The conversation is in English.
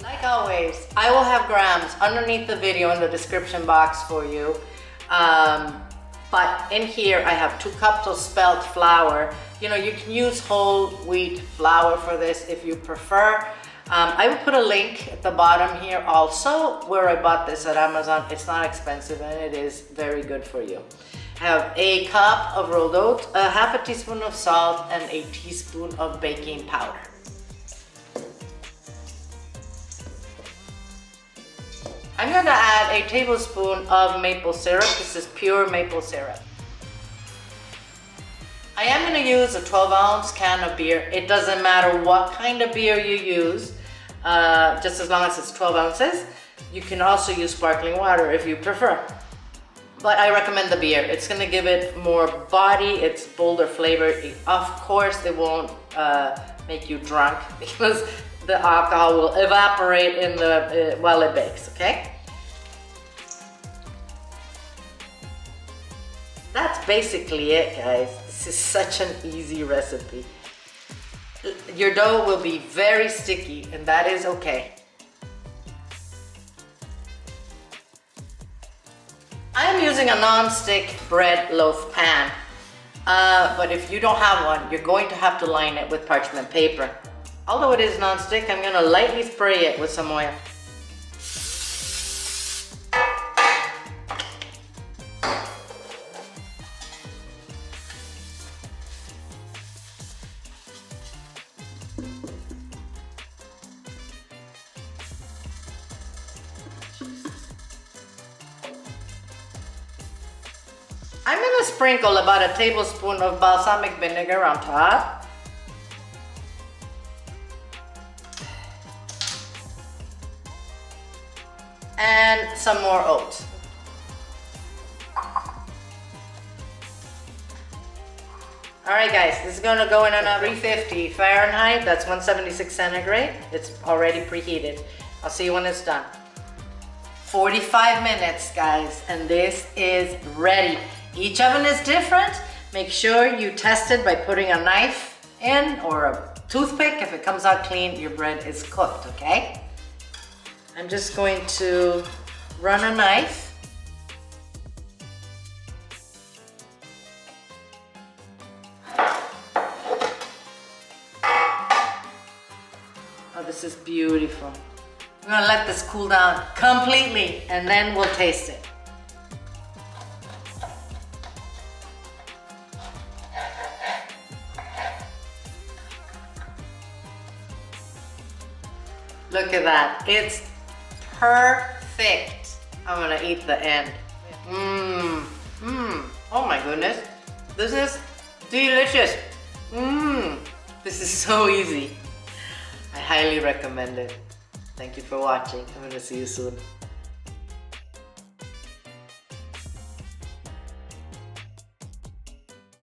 Like always, I will have grams underneath the video in the description box for you. But in here I have 2 cups of spelt flour. You know, you can use whole wheat flour for this if you prefer. I will put a link at the bottom here also where I bought this at Amazon. It's not expensive and it is very good for you. I have a cup of rolled oats, a half a teaspoon of salt, and a teaspoon of baking powder. I'm gonna add a tablespoon of maple syrup. This is pure maple syrup. I am gonna use a 12-ounce can of beer. It doesn't matter what kind of beer you use, just as long as it's 12 ounces. You can also use sparkling water if you prefer. But I recommend the beer. It's gonna give it more body, it's bolder flavor. Of course, it won't make you drunk because the alcohol will evaporate in the while it bakes, okay? That's basically it, guys. This is such an easy recipe. Your dough will be very sticky, and that is okay. I am using a non-stick bread loaf pan, but if you don't have one, you're going to have to line it with parchment paper. Although it is non-stick, I'm gonna lightly spray it with some oil. I'm gonna sprinkle about a tablespoon of balsamic vinegar on top. And some more oats. Alright guys, this is gonna go in on a 350 Fahrenheit, that's 176 centigrade. It's already preheated. I'll see you when it's done. 45 minutes, guys, and this is ready. Each oven is different. Make sure you test it by putting a knife in or a toothpick. If it comes out clean, your bread is cooked, okay? I'm just going to run a knife. Oh, this is beautiful. I'm gonna let this cool down completely and then we'll taste it. Look at that, it's perfect. I'm gonna eat the end. Oh my goodness, this is delicious. This is so easy. I highly recommend it. Thank you for watching. I'm gonna see you soon.